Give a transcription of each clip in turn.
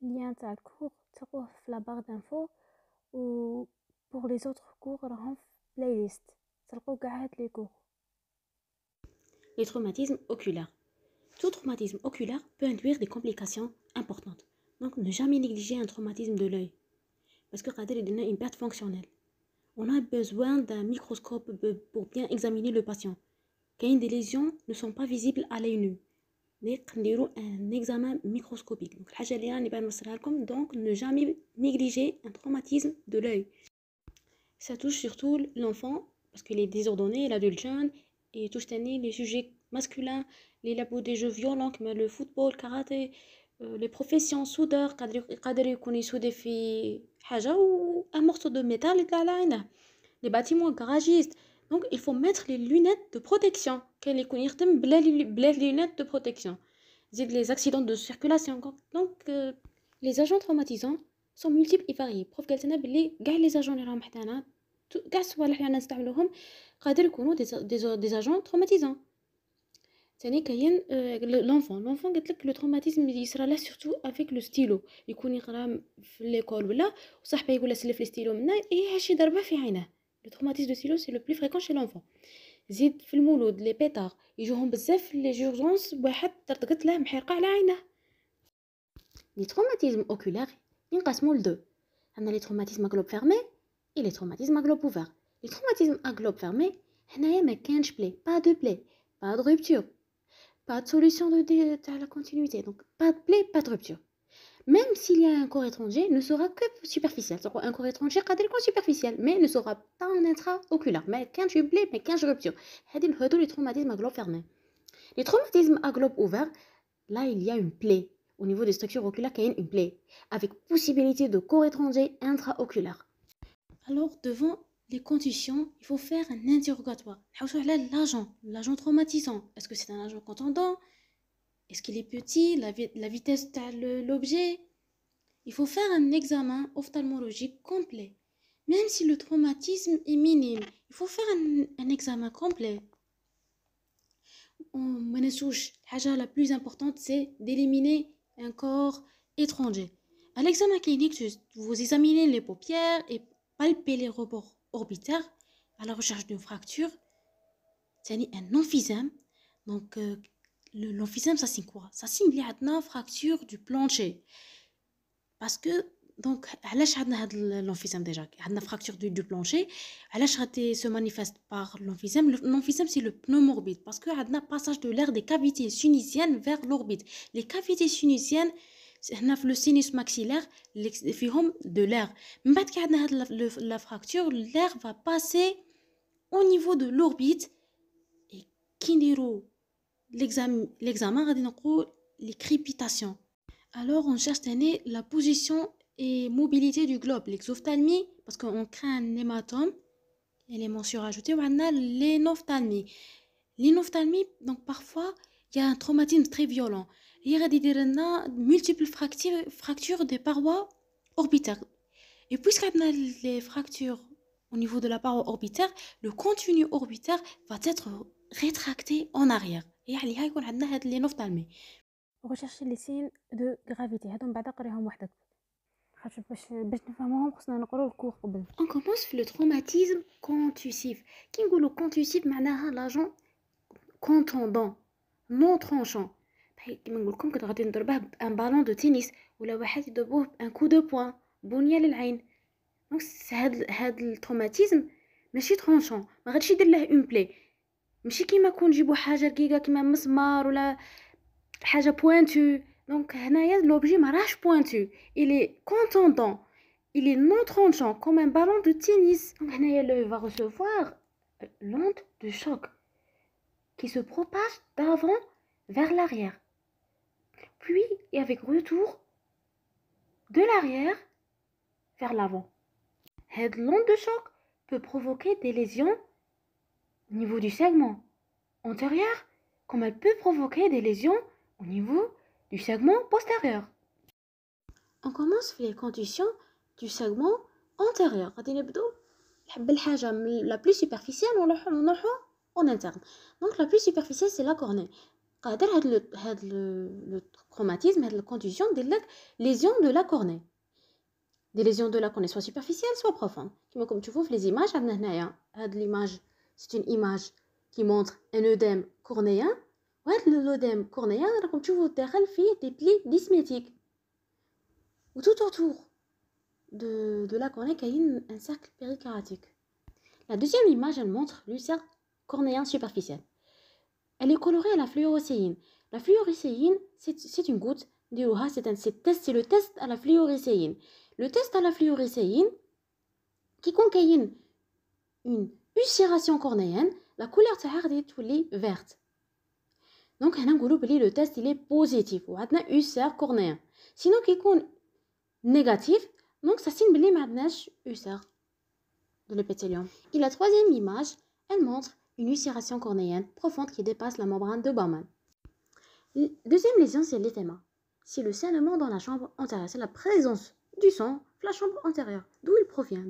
lien تاع الكور تلقوه في لا بار دانفو و pour les autres cours راهم في playlist تلقاو كاع هاد لي cours. Les traumatismes oculaires. Tout traumatisme oculaire peut induire des complications importantes. Donc, ne jamais négliger un traumatisme de l'œil. Parce que قادر يدينا une perte fonctionnelle. On a besoin d'un microscope pour bien examiner le patient. Quand des lésions ne sont pas visibles à l'œil nu. نديرو un examen microscopique. Donc, الحاجة اللي راني بنوصلها لكم. Donc, ne jamais négliger un traumatisme de l'œil. Ça touche surtout l'enfant parce qu'il est désordonné, l'adulte jeune, et touche les sujets masculins, les labos des jeux violents comme le football, karaté, les professions soudeurs, قادر يكون يسودي في حاجة ou un morceau de métal يطلع على عينه. Les bâtiments garagistes. Donc il faut mettre les lunettes de protection. كاين يكون يخدم بلا lunettes de protection. Les accidents de circulation. Donc les agents traumatisants sont multiples et variés. بروف قالت لنا بلي كاع لي زاجون اللي راهم حدانا كاع الصوالح اللي نستعملوهم قادر يكونوا دي زاجون تروماتيزون. ثاني كاين لونفون قلت لك لو تروماتيزم يصرى له سورتو افيك لو ستيلو. يكون يقرا في ليكول ولا وصاحبه يقول له سلف لي ستيلو منا شي ضربه في عينه. لو تروماتيزم دو ستيلو سي لو بلو فريكون شي لونفون. زيد في المولود لي بيتار يجوهم بزاف لي جورجونس واحد طرطقت له محرقه على عينه. لي تروماتيزم اوكولير ينقسموا لدو. عندنا لي تروماتيزم ا جلوب فيرمي et les traumatismes à globe ouvert. Les traumatismes à globe fermé, هنايا ما كانش بلاي, pas de play, pas de rupture, pas de solution de la continuité. Donc pas de play, pas de rupture. Même s'il y a un corps étranger, ne sera que superficiel. Donc un corps étranger قادر يكون superficiel, mais ne sera pas en intra-oculaire. Mais كانش play, mais كانش rupture. هادو les traumatismes à globe fermé. Les traumatismes à globe ouvert, là il y a une plaie. Au niveau des structures oculaires, il y a une plaie, avec possibilité de corps étranger intra-oculaire. Alors, devant les conditions, il faut faire un interrogatoire. L'agent traumatisant. Est-ce que c'est un agent contondant? Est-ce qu'il est petit? La vitesse de l'objet? Il faut faire un examen ophtalmologique complet. Même si le traumatisme est minime, il faut faire un examen complet. La plus importante, c'est d'éliminer un corps étranger. À l'examen clinique, vous examinez les paupières et palpez les rebords orbitaires à la recherche d'une fracture. C'est un emphysème. Donc, l'emphysème, ça signe quoi? Ça signe qu'il y a une fracture du plancher. Parce que, donc, علاش عندنا هذا l'emphysème déjà? عندنا fracture du plancher. علاش غادي se manifeste par l'emphysème? L'emphysème, c'est le pneum orbite. Parce que عندنا passage de l'air des cavités sinusiennes vers l'orbite. Les cavités sinusiennes, هنا في le sinus maxillaire فيهم de l'air. من بعد كي عندنا هاد la fracture, l'air va passer au niveau de l'orbite. Et كي نديرو l'examen غادي نقول les crépitations. Alors on cherche la position et mobilité du globe, l'exophthalmie, parce qu'on crée un hématome, élément surajouté, ou on a l'énophthalmie. L'énophthalmie, donc parfois, il y a un traumatisme très violent. Il y a multiples fractures des parois orbitaires. Et puisqu'on a les fractures au niveau de la paroi orbitaire, le contenu orbitaire va être rétracté en arrière. Et il y a l'énophthalmie. rechercher les signes de gravité هادو من بعد قريهم وحدك خاطر باش نفهموهم خصنا نقرأو الكور قبل. On commence le traumatisme contussif. كي نقولوا contussif معناها l'agent contondant non tranchant. كيما نقول لكم كنت غادي نضربه بان بالون دو تنس ولا واحد يضربوه بان كو دو بوين بنيه للعين. دونك هاد التروماتيزم ماشي ترونشون، ما غاديش يدير له اون بلاي. ماشي كيما كون نجيبو حاجه رقيقه كيما مسمار ولا حاجه بوينتو. دونك هنايا لوبجي ما راهش بوينتو، il est contondant, il est non tranchant comme un ballon de tennis. Donc هنايا l'œil va recevoir l'onde de choc qui se propage d'avant vers l'arrière, puis et avec retour de l'arrière vers l'avant. Cette l'onde de choc peut provoquer des lésions au niveau du segment antérieur, comme elle peut provoquer des lésions au niveau du segment postérieur. On commence les contusions du segment antérieur. غادي نبدو بالحاجة la plus superficielle ونروحو en interne. Donc la plus superficielle c'est la cornée. قادر هاد لو تروماتيزم هاد الكونديسيون دير لك ليزيون دو لا كورني دي ليزيون دو لا كورني سوا سوبرفيسيال سوا بروفوند كيما راكم تشوفوا في لي زيماج عندنا هنايا هاد ليماج سي اون ايماج كي مونتر ان اوديم كورنيان وهاد لوديم كورنيان راكم تشوفوا داخل فيه دي بلي ديسميتيك و tout autour de la cornée كاين un cercle péricardique. La deuxième image elle montre le cercle cornéen superficiel. Elle est colorée à la fluorocéine. La fluorocéine, c'est une goutte. C'est le test à la fluorocéine. Le test à la fluorocéine, qui contient une ulcération cornéenne, la couleur est verte. Donc, le test il est positif. On a un ulcère cornéen. Sinon, qui est négatif, donc ça signifie que nous avons un ulcère de l'épithélium. Et la troisième image, elle montre une ulcération cornéenne profonde qui dépasse la membrane de Bowman. Deuxième lésion, c'est l'éthéma. C'est le saignement dans la chambre antérieure. C'est la présence du sang dans la chambre antérieure. D'où il provient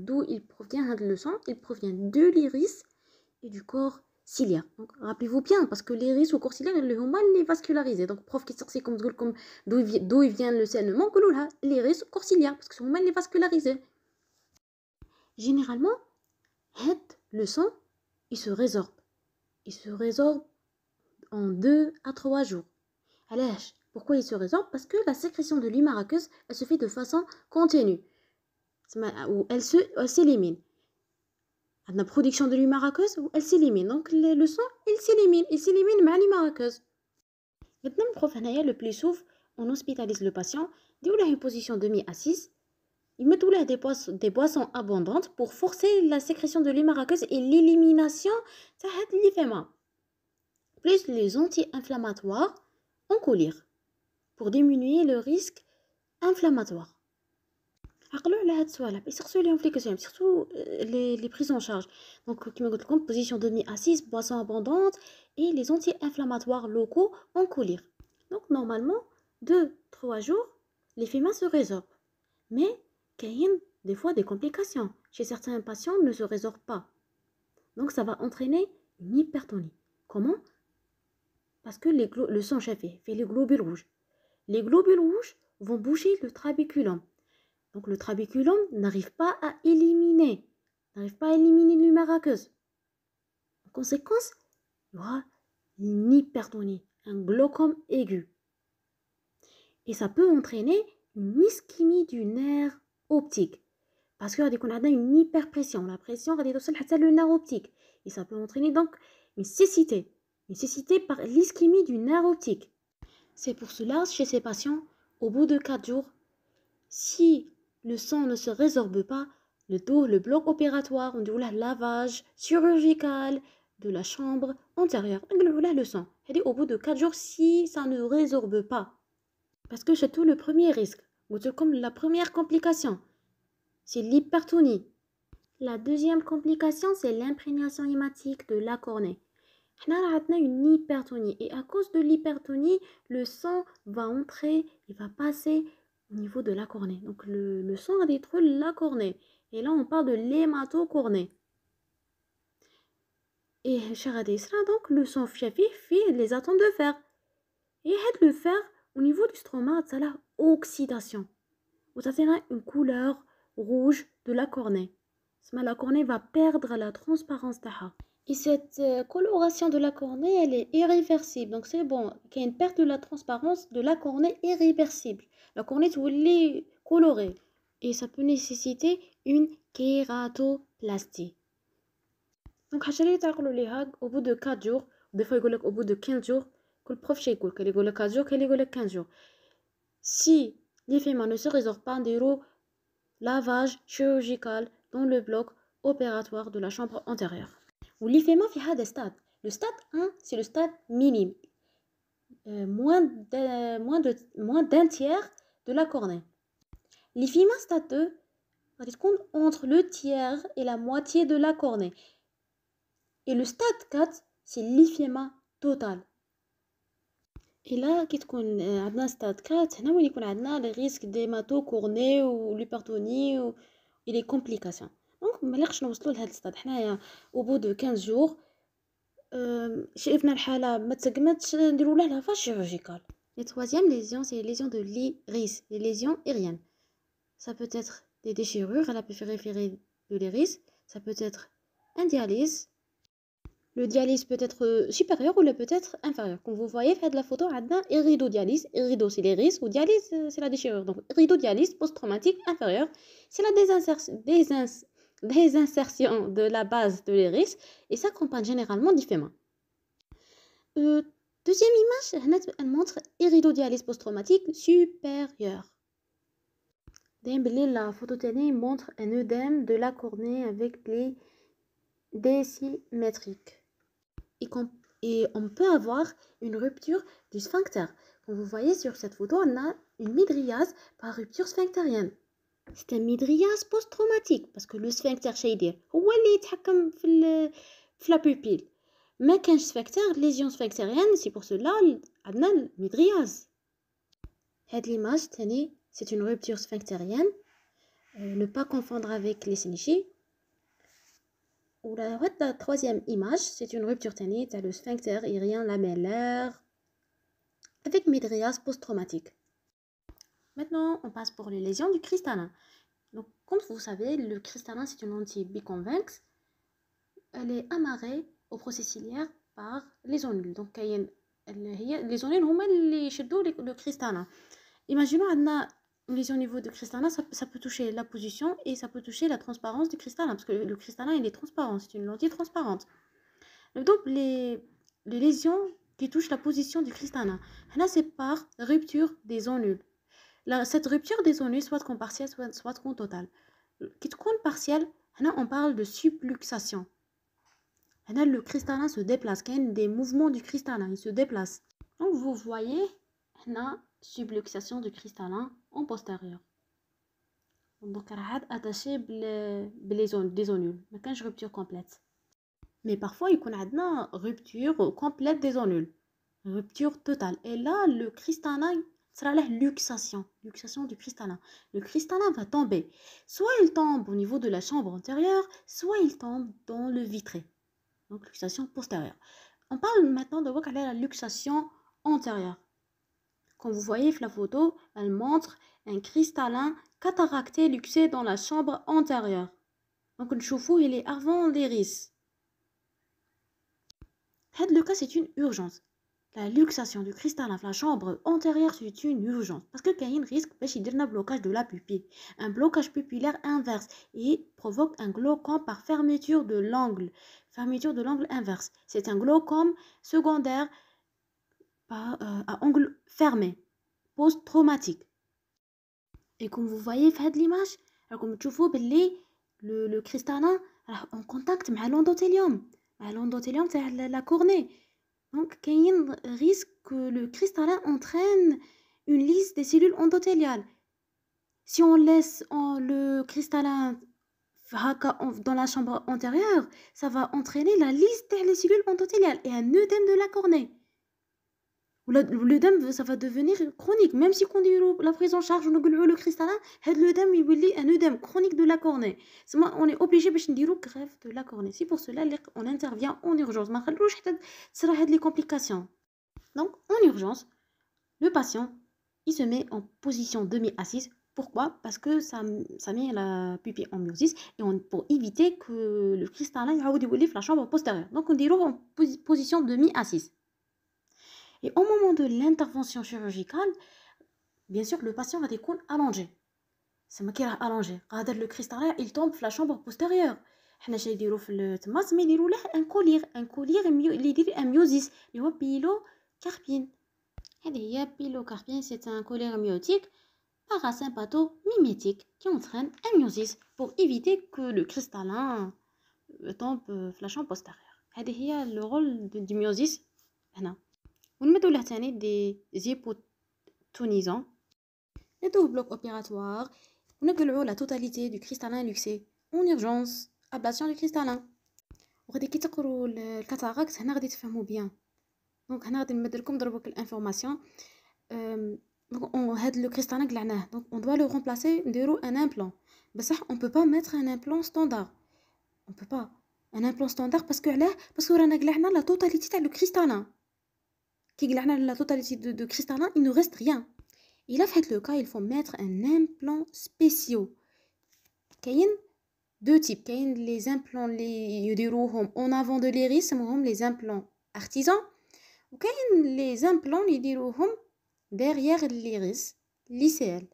le sang? Il provient de l'iris et du corps ciliaire. Donc, rappelez-vous bien, parce que l'iris ou le corps ciliaire, il est vascularisé. Donc, prof qui sort comme d'où il vient le saignement, l'iris ou le corps ciliaire, parce que c'est vascularisé. Généralement, le sang, il se résorbe. Il se résorbe en 2 à 3 jours. Alors, pourquoi il se résorbe? Parce que la sécrétion de l'huile aqueuse, elle se fait de façon continue. Ou elle s'élimine. La production de l'huile aqueuse, elle s'élimine. Donc, le sang, il s'élimine. Il s'élimine avec l'huile aqueuse. Maintenant, le plus souvent, on hospitalise le patient, il a une position demi-assise. Ils mettent des boissons abondantes pour forcer la sécrétion de l'huile aqueuse et l'élimination de l'éphéma. Plus les anti-inflammatoires en colère pour diminuer le risque inflammatoire. Surtout les prises en charge. Donc, comme position demi-assise, boisson abondante et les anti-inflammatoires locaux en colère. Donc, normalement, 2-3 jours, l'éphéma se résorbe. Mais, il y a des fois des complications. Chez certains patients, ne se résorbe pas. Donc, ça va entraîner une hypertonie. Comment? Parce que le sang fait les globules rouges. Les globules rouges vont boucher le trabeculum. Donc le trabeculum n'arrive pas à éliminer l'humeur aqueuse. En conséquence, il y aura une hypertonie, un glaucome aigu. Et ça peut entraîner une ischémie du nerf optique. Parce qu'on a une hyperpression. La pression va descendre le nerf optique. Et ça peut entraîner donc une cécité par l'ischémie du nerf optique. C'est pour cela, chez ces patients, au bout de 4 jours, si le sang ne se résorbe pas, le bloc opératoire, on dit lavage chirurgical de la chambre antérieure, le sang. Et au bout de 4 jours, si ça ne résorbe pas, parce que c'est tout le premier risque, comme la première complication, c'est l'hypertonie. La deuxième complication, c'est l'imprégnation hématique de la cornée. On a une hypertonie et à cause de l'hypertonie, le sang va entrer, il va passer au niveau de la cornée. Donc le sang va détruire la cornée. Et là, on parle de l'hématocornée. Et donc le sang fait les atomes de fer. Et le fer, au niveau du stroma, ça a l'oxydation. Ça fait une couleur rouge de la cornée. La cornée va perdre la transparence d'Aha. Et cette coloration de la cornée, elle est irréversible. Donc c'est bon, qu'il y a une perte de la transparence de la cornée irréversible. La cornée est colorée. Et ça peut nécessiter une kératoplastie. Donc au bout de 4 jours, des fois au bout de 15 jours, que le prof chez 4 jours, 15 jours. Si l'éphéma ne se résorbe pas, un lavage chirurgical dans le bloc opératoire de la chambre antérieure. L'éphéma fait des stades. Le stade 1, c'est le stade minime. Moins d'un tiers de la cornée. L'éphéma stade 2, va être entre le tiers et la moitié de la cornée. Et le stade 4, c'est l'éphéma total. Et là, كي تكون عندنا stade 4, هنا وين يكون عندنا le risque d'hématocornée ou l'hypertonie ou les complications. Donc, ما نقدرش نوصلوا لهذا الستاد. حنايا au bout de 15 jours, شايفنا الحالة ما تسقمتش نديرو له لافاج chirurgical. Les troisième lésions, c'est les lésions de l'iris, les lésions aériennes. Ça peut être des déchirures à la périphérie de l'iris, ça peut être un dialyse. Le dialyse peut être supérieur ou peut être inférieur. Comme vous voyez, faites la photo, on a iridodialyse. Irido, c'est l'iris, ou dialyse, c'est la déchirure. Donc, iridodialyse post-traumatique inférieure, c'est la désinsertion de la base de l'iris et s'accompagne généralement d'hyphéma. Deuxième image, elle montre iridodialyse post-traumatique supérieure. La photo montre un œdème de la cornée avec les désymétriques. Et on peut avoir une rupture du sphincter. Comme vous voyez sur cette photo, on a une mydriase par rupture sphinctérienne. C'est un mydriase post-traumatique parce que le sphincter شيدير هو اللي يتحكم في la pupille. ما كانش sphincter, lésion sphinctérienne, c'est pour cela عندنا الميدرياز. هاد l'image تاني c'est une rupture sphinctérienne. Ne pas confondre avec les synéchies. La troisième image, c'est une rupture ténée, le sphincter aérien lamellaire avec mydriase post-traumatique. Maintenant, on passe pour les lésions du cristallin. Donc, comme vous savez, le cristallin, c'est une lentille biconvexe. Elle est amarrée au procès ciliaire par les zonules. Donc, les zonules, c'est le cristallin. Imaginons une lésion au niveau du cristallin, ça peut toucher la position et ça peut toucher la transparence du cristallin, parce que le cristallin, il est transparent, c'est une lentille transparente. Donc, les lésions qui touchent la position du cristallin, c'est par rupture des zonules. Cette rupture des zonules, soit partielle, soit totale. Qui est partielle, on parle de subluxation. Le cristallin se déplace, il y a des mouvements du cristallin, il se déplace. Donc, vous voyez, subluxation du cristallin en postérieur. Donc, attaché des zonules. Mais quand je rupture complète. Mais parfois, il y a une rupture complète des zonules. Rupture totale. Et là, le cristallin sera la luxation du cristallin. Le cristallin va tomber. Soit il tombe au niveau de la chambre antérieure, soit il tombe dans le vitré. Donc, luxation postérieure. On parle maintenant de la luxation antérieure. Comme vous voyez la photo, elle montre un cristallin cataracté luxé dans la chambre antérieure. Donc, le choufou, il est avant l'iris. Le cas, c'est une urgence. La luxation du cristallin dans la chambre antérieure, c'est une urgence. Parce qu'il y a un risque de blocage de la pupille. Un blocage pupillaire inverse et provoque un glaucome par fermeture de l'angle. Fermeture de l'angle inverse. C'est un glaucome secondaire à angle fermé, post-traumatique. Et comme vous voyez dans l'image, comme vous voyez, le cristallin est en contact avec l'endothélium. L'endothélium, c'est la cornée. Donc, il y a un risque que le cristallin entraîne une lisse des cellules endothéliales. Si on laisse le cristallin dans la chambre antérieure, ça va entraîner la lisse des cellules endothéliales et un œdème de la cornée. L'œdème, ça va devenir chronique. Même si on dit la prise en charge, on a le cristallin, l'œdème, il est un œdème chronique de la cornée. On est obligé de dire greffe de la cornée. C'est pour cela qu'on intervient en urgence. Ça va être les complications. Donc, en urgence, le patient, il se met en position demi-assise. Pourquoi? Parce que ça met la pupille en myosis et pour éviter que le cristallin il la chambre postérieure. Donc, on dit en position demi-assise. Et au moment de l'intervention chirurgicale, bien sûr, le patient va être allongé. C'est moi qui est allongé. Le cristallin, il tombe dans la chambre postérieure. On va faire un collier. Un collier, un myosis. Il y a pilocarpine. Pilocarpine, c'est un collier myotique parasympatho-mimétique qui entraîne un myosis pour éviter que le cristallin tombe dans la chambre postérieure. C'est le rôle du myosis. ونمدو له تاني دي زيبوتونيزون ندوه بلوك اوبيراتوار ونقلعو لا توتاليتي دو كريستالين لوكسي اون اورجونس ابلاسيون دو كريستالين. وغادي كي تقرو الكاتاراكت هنا غادي تفهموا بيان. دونك هنا غادي نمد لكم دروك الانفورماسيون. دونك هاد لو كريستالين قلعناه دونك اون دوا لو رومبلاسي نديرو ان امبلون بصح اون بو با ميتر ان امبلون ستاندار. اون بو با un implant standard parce que رانا قلعنا la totalité تاع le cristallin. Qui قلعنا la totalité de cristallin, il ne reste rien. Et là, fait le cas, il faut mettre un implant spéciaux. كاين deux types. كاين les implants اللي يديروهم en avant de l'iris, سموهم les implants artisans. وكاين les implants اللي يديروهم derrière l'iris, l'ICL.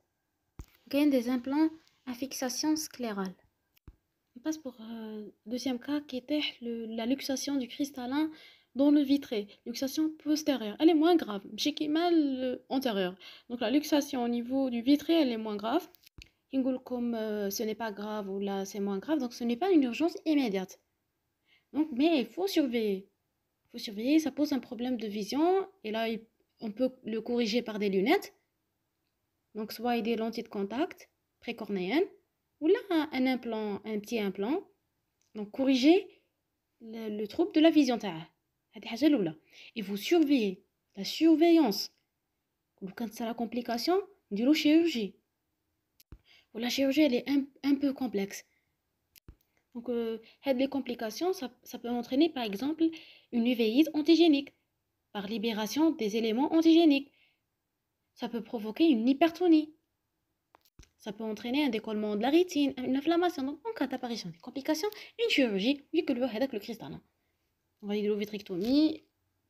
كاين des implants à fixation sclérale. On passe pour deuxième cas qui était la luxation du cristallin dans le vitré. Luxation postérieure, elle est moins grave. J'ai qui mal antérieure. Donc la luxation au niveau du vitré, elle est moins grave. Comme ce n'est pas grave ou là c'est moins grave, donc ce n'est pas une urgence immédiate. Donc, mais il faut surveiller. Il faut surveiller, ça pose un problème de vision et là on peut le corriger par des lunettes. Donc soit des lentilles de contact précornéennes ou là un implant, un petit implant. Donc corriger le trouble de la vision. Et vous surveillez la surveillance. Quand c'est la complication, du chirurgie. La chirurgie elle est un peu complexe. Donc les complications, ça peut entraîner par exemple une uvéite antigénique par libération des éléments antigéniques. Ça peut provoquer une hypertonie. Ça peut entraîner un décollement de la rétine, une inflammation. Donc, en cas d'apparition des complications, une chirurgie, vu que le cristallin. On va dire vitrectomie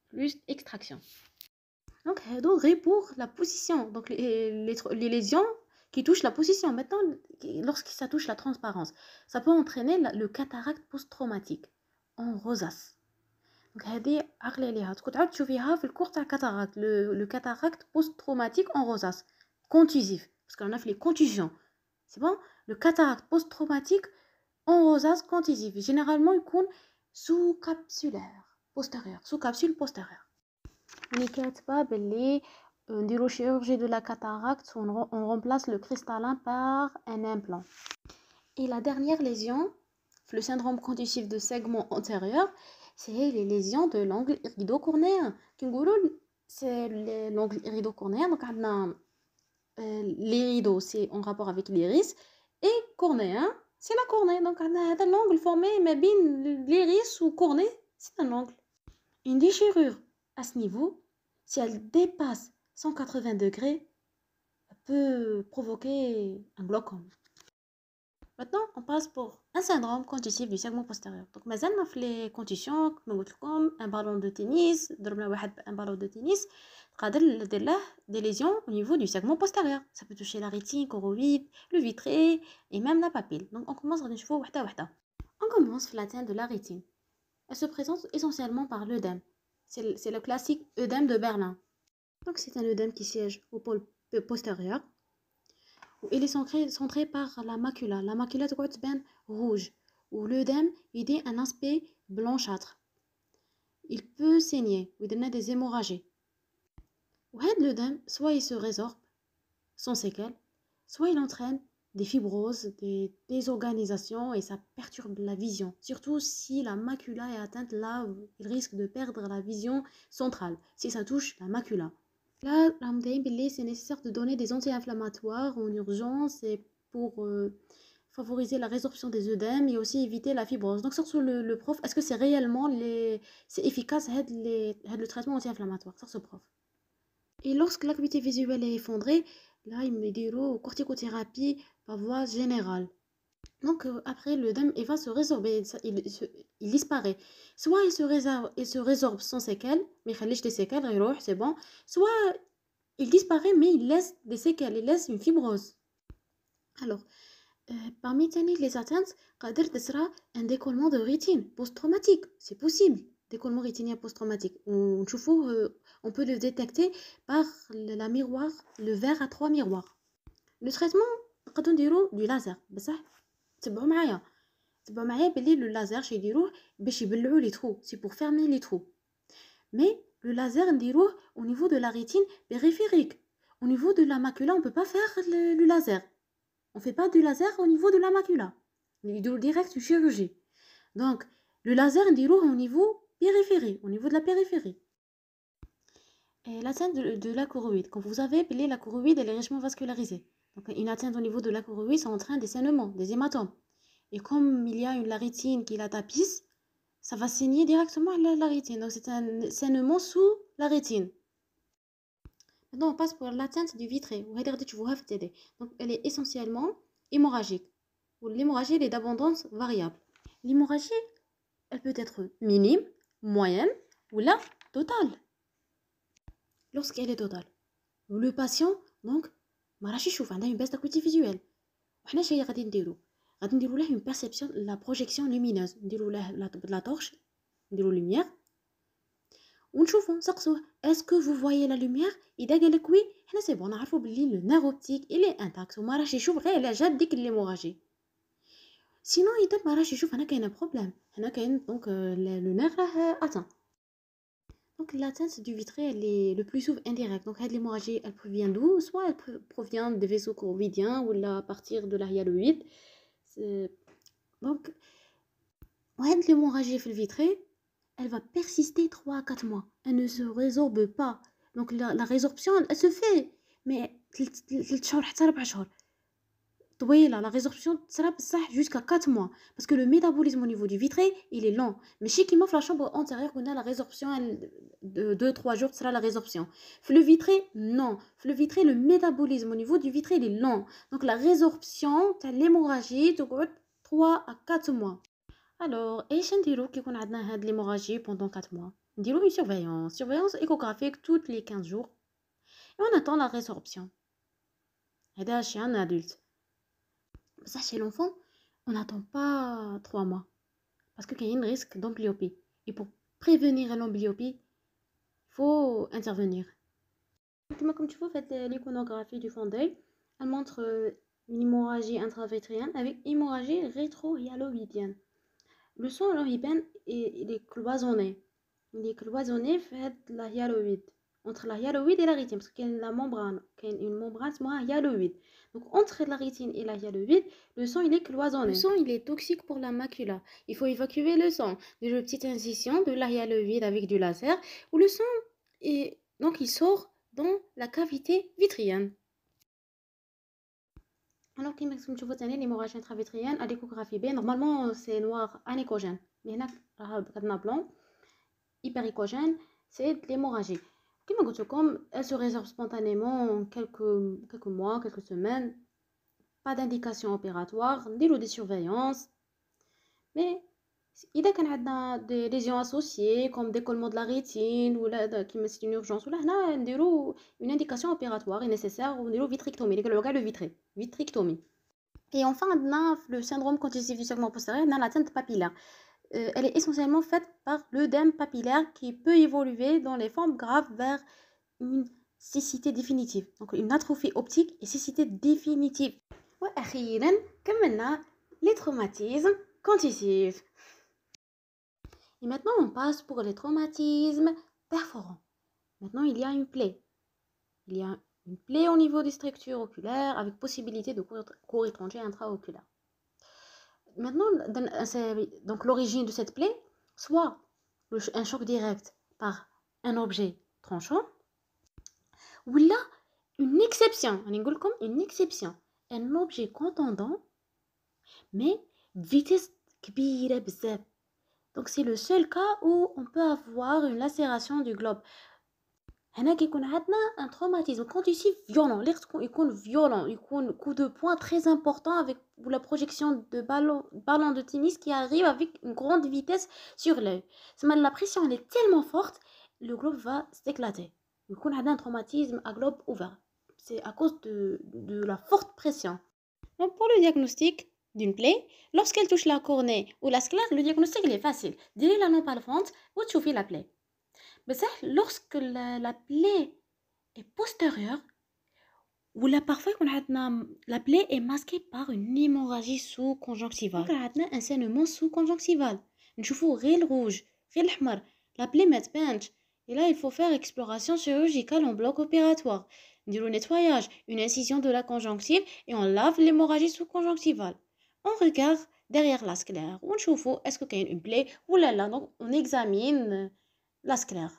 plus extraction. Donc, pour la position. Donc, les lésions qui touchent la position. Maintenant, lorsque ça touche la transparence, ça peut entraîner le cataracte post-traumatique en rosace. Donc, le cataracte post-traumatique en rosace, contusif. Parce qu'on a fait les contusions. C'est bon? Le cataracte post-traumatique en rosace contusif. Généralement, il compte sous-capsulaire postérieur. Sous-capsule postérieure. On est pas belé. On chirurgie de la cataracte, on remplace le cristallin par un implant. Et la dernière lésion, le syndrome contusif de segment antérieur, c'est les lésions de l'angle irido-cornéen. C'est l'angle irido-cornéen. Donc, on a l'irido, c'est en rapport avec l'iris. Et cornéen, c'est la cornée. Donc, on a un angle formé, mais bien l'iris ou cornée, c'est un angle. Une déchirure à ce niveau, si elle dépasse 180 degrés, peut provoquer un glaucome. Maintenant, on passe pour un syndrome contusif du segment postérieur. Donc, maintenant, les contusions, comme un ballon de tennis, un ballon de tennis, des lésions au niveau du segment postérieur. Ça peut toucher la rétine, choroïde, le vitré et même la papille. Donc, on commence à une chevaux. On commence par l'atteinte de la rétine. Elle se présente essentiellement par l'œdème. C'est le classique œdème de Berlin. Donc, c'est un œdème qui siège au pôle postérieur. Il est centré par la macula. La macula est bien rouge. Où l'œdème il a un aspect blanchâtre. Il peut saigner. Il donne des hémorragies. L'œdème, soit il se résorbe sans séquelles, soit il entraîne des fibroses, des désorganisations et ça perturbe la vision. Surtout si la macula est atteinte, là, il risque de perdre la vision centrale. Si ça touche la macula. Là, c'est nécessaire de donner des anti-inflammatoires en urgence et pour favoriser la résorption des œdèmes et aussi éviter la fibrose. Donc, sur le prof, est-ce que c'est réellement c'est efficace le traitement anti-inflammatoire? Sur ce prof. Et lorsque l'acuité visuelle est effondrée, là, il me dit corticothérapie par voie générale. Donc, après, l'œdème, il va se résorber, il disparaît. Soit il se résorbe sans séquelles, mais il laisse des séquelles, c'est bon. Soit il disparaît, mais il laisse des séquelles, il laisse une fibrose. Alors, parmi les atteintes, il sera un décollement de rétine post-traumatique. C'est possible, décollement rétinien post-traumatique. On peut le détecter par le verre à 3 miroirs. Le traitement, on dirait du laser. تبعوا معايا باللي le laser يديروه باش يبلعوا les trous, c'est pour fermer les trous. Mais le laser نديروه au niveau de la rétine périphérique. Au niveau de la macula, on peut pas faire le laser. On fait pas du laser au niveau de la macula. On يديروا direct une chirurgie. Donc le laser نديروه au niveau périphérique, au niveau de la périphérie. Et l'atteinte de la choroïde. Quand vous avez appelé la choroïde, elle est richement vascularisée. Donc, une atteinte au niveau de la choroïde, ça entraîne des saignements, des hématomes. Et comme il y a la rétine qui la tapisse, ça va saigner directement la rétine. Donc c'est un saignement sous la rétine. Maintenant, on passe pour l'atteinte du vitré. Donc elle est essentiellement hémorragique. L'hémorragie elle est d'abondance variable. L'hémorragie, elle peut être minime, moyenne ou là, totale. Lorsqu'elle est totale, le patient, donc, ما راحش يشوف عنده une baisse d'acuité visuelle. وحنا شي غادي نديرو له une perception la projection lumineuse. نديرو له la torche, نديرو lumière ونشوفو نسقسوه est-ce que vous voyez la lumière. اذا قال لك وي حنا سي بون نعرفو بلي le nerf optique il est intact وما راحش يشوف غير على جال ديك l'hémorragie. Sinon اذا ما راحش يشوف هنا كاين بروبليم. هنا كاين دونك le nerf راه atteint. Donc l'atteinte du vitré, elle est le plus souvent indirecte. Donc l'hémorragie, elle provient d'où? Soit elle provient des vaisseaux choroïdiens ou là, à partir de la hyaloïde. Donc, l'hémorragie في الvitré, elle va persister 3 à 4 mois. Elle ne se résorbe pas. Donc la résorption, elle se fait. Mais 3 شهور حتى 4 شهور. طويلة. La résorption sera jusqu'à 4 mois. Parce que le métabolisme au niveau du vitré, il est lent. Mais chez qui m'offre la chambre antérieure, on a la résorption de 2-3 jours, sera la résorption. Le vitré, non. Le vitré, le métabolisme au niveau du vitré, il est lent. Donc la résorption, l'hémorragie, 3 à 4 mois. Alors, et je dirais qu'on a l'hémorragie pendant 4 mois. On dirait une surveillance échographique toutes les 15 jours. Et on attend la résorption. Et là, chez un adulte. Ça, chez l'enfant, on n'attend pas 3 mois. Parce qu'il y a un risque d'amblyopie. Et pour prévenir l'amblyopie, il faut intervenir. Comme tu vois, l'iconographie du fond d'œil, elle montre une hémorragie intravitrienne avec hémorragie rétro-hyaloïdienne. Le sang il est cloisonné. Il est cloisonné fait de la hyaloïde. Entre la hyaloïde et la rétine, parce qu'il y a la membrane, une membrane hyaloïde. Donc entre la rétine et la hyaloïde, le sang il est cloisonné. Le sang il est toxique pour la macula. Il faut évacuer le sang. Une petite incision de la hyaloïde avec du laser, où le sang donc il sort dans la cavité vitrienne. Alors كيما تشوفوا ثاني l'hémorragie intravitrienne à l'échographie B normalement c'est noir anéchogène mais هنا راه عندنا blanc hypericogène c'est de l'hémorragie. Comme je vous elle se résorbe spontanément quelques mois, quelques semaines. Pas d'indication opératoire, des surveillances. Mais إذا كان عندنا des lésions associées comme décollement de la rétine ou là qui c'est une urgence ou là هنا نديرو une indication opératoire est nécessaire ou نديرو vitrectomie le vitré vitrectomie. Et enfin عندنا le syndrome congestif du segment postérieur dans l'atteinte papillaire. Elle est essentiellement faite par l'œdème papillaire qui peut évoluer dans les formes graves vers une cécité définitive. Donc une atrophie optique et cécité définitive. وأخيرا كملنا les traumatismes congestifs. Et maintenant, on passe pour les traumatismes perforants. Maintenant, il y a une plaie. Il y a une plaie au niveau des structures oculaires avec possibilité de cours étranger intraoculaire. Maintenant, donc l'origine de cette plaie, soit un choc direct par un objet tranchant, ou là, une exception. On dit comme une exception. Un objet contondant, mais vitesse كبيرة بزاف. Donc c'est le seul cas où on peut avoir une lacération du globe. هنا كيكون عندنا un traumatisme contusif violent. يكون violent, يكون coup de poing très important avec la projection de ballon de tennis qui arrive avec une grande vitesse sur l'œil. La pression elle est tellement forte, le globe va s'éclater. يكون عندنا un traumatisme à globe ouvert. C'est à cause de la forte pression. Donc pour le diagnostic d'une plaie, lorsqu'elle touche la cornée ou la sclère, le diagnostic il est facile. Direz la non palpante ou tchoufi la plaie. Mais ça, lorsque la plaie est postérieure, ou là parfois la plaie est masquée par une hémorragie sous-conjonctivale. Donc on a un saignement sous-conjonctival. نشوفوا غير الrouge, غير الأحمر. La plaie ما تبانش. Et là, il faut faire exploration chirurgicale en bloc opératoire. Le nettoyage, une incision de la conjonctive et on lave l'hémorragie sous-conjonctivale. On regarde derrière la sclère. On chouffe est-ce qu'il y a une plaie ou là. Donc on examine la sclère.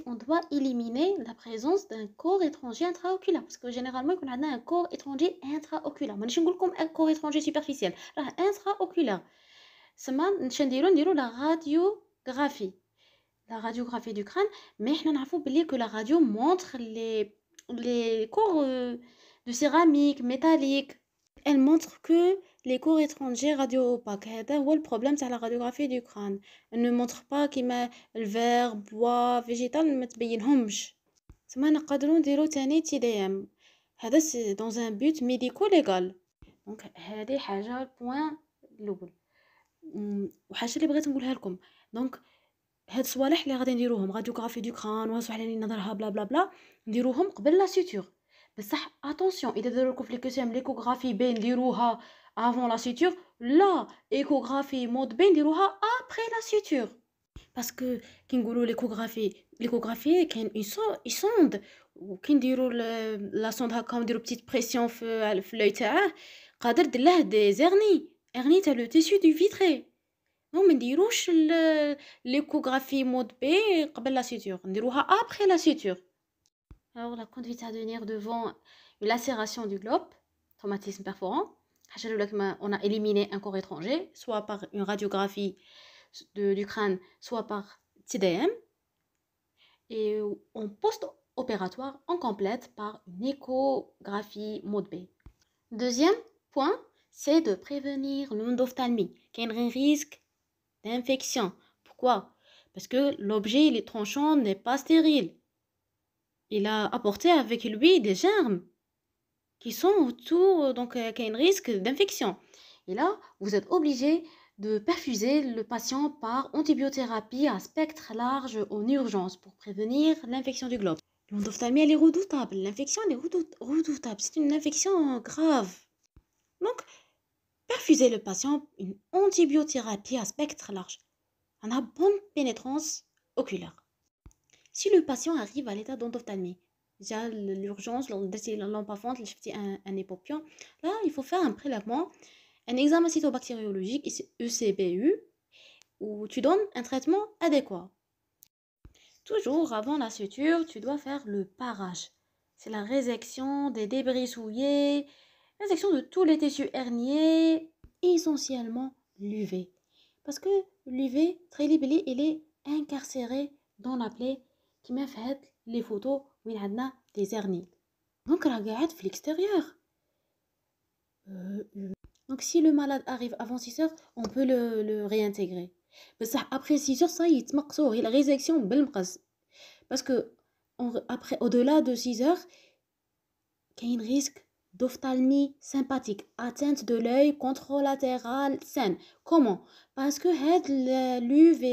On doit éliminer la présence d'un corps étranger intraoculaire parce que généralement on a un corps étranger intraoculaire. Je ne dis pas un corps étranger superficiel, intraoculaire. سما نديرو لا راديوغرافي du crâne. Mais حنا نعرفو بلي que la radio montre les corps de céramique métallique. Elle montre que les corps étrangers radio-opaques. هذا هو البروبلème تاع la radiographie du crâne. Elle ne montre pas كيما الفير bois végétal ما تبينهمش. تما نقدروا نديرو تاني TDM. هذا dans un but médico-légal. دونك هذه حاجه البوين الاول. وحاجه اللي بغيت نقولها لكم، دونك هاد الصوالح اللي غادي نديروهم راديوغرافي دو كران وصوالح اللي نظرها بلا بلا بلا نديروهم قبل لا سوتور. بصح اتونسيون اذا داروا لكم في ليكوسيام ليكوغرافي بي نديروها افون لا سوتور، لا ايكوغرافي مود بي نديروها ابري لا سوتور. باسكو كي نقولوا ليكوغرافي كاين اون سوند، وكي نديروا لا سوند هكا نديروا بتيت بريسيون في لوي تاعه قادر دير له دي ارني تاع لو تيسيو دو فيتري. ما نديروش l'échographie mode B قبل la suture، نديروها après la suture. Alors la conduite à tenir devant une lacération du globe, traumatisme perforant. On a éliminé un corps étranger, soit par une radiographie du crâne, soit par TDM. Et en post-opératoire, on complète par une échographie mode B. Deuxième point, c'est de prévenir l'endophtalmie, qui est un risque d'infection. Pourquoi? Parce que l'objet, il est tranchant, n'est pas stérile. Il a apporté avec lui des germes qui sont autour, donc qui a un risque d'infection. Et là, vous êtes obligé de perfuser le patient par antibiothérapie à spectre large en urgence pour prévenir l'infection du globe. L'endophtalmie, elle est redoutable. L'infection, elle est redoutable. C'est une infection grave. Donc, perfusez le patient une antibiothérapie à spectre large. On a bonne pénétrance oculaire. Si le patient arrive à l'état d'endophtalmie, déjà l'urgence, l'empafante, un épopion, là il faut faire un prélèvement, un examen cytobactériologique, ECBU, où tu donnes un traitement adéquat. Toujours avant la suture, tu dois faire le parage. C'est la résection des débris souillés, résection de tous les tissus herniés, essentiellement l'UV. Parce que l'UV, il est incarcéré dans la plaie qui m'a fait les photos où il y a des hernies. Donc, regarde à l'extérieur. Donc, si le malade arrive avant 6 heures, on peut le réintégrer. Mais ça, après 6 heures, ça y est, il y a la résection. Parce que après, au-delà de 6 heures, il y a un risque d'ophtalmie sympathique, atteinte de l'œil contralatéral sain. Comment? Parce que l'UV,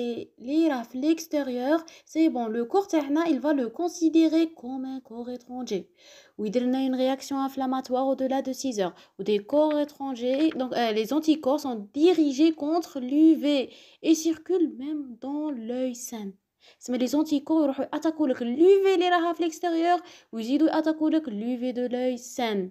à l'extérieur, c'est bon, le corps il va le considérer comme un corps étranger. Ou il a une réaction inflammatoire au-delà de 6 heures. Ou des corps étrangers, donc les anticorps sont dirigés contre l'UV et circulent même dans l'œil sain. Mais les anticorps ils attaquent l'UV à l'extérieur ou ils attaquent l'UV de l'œil sain.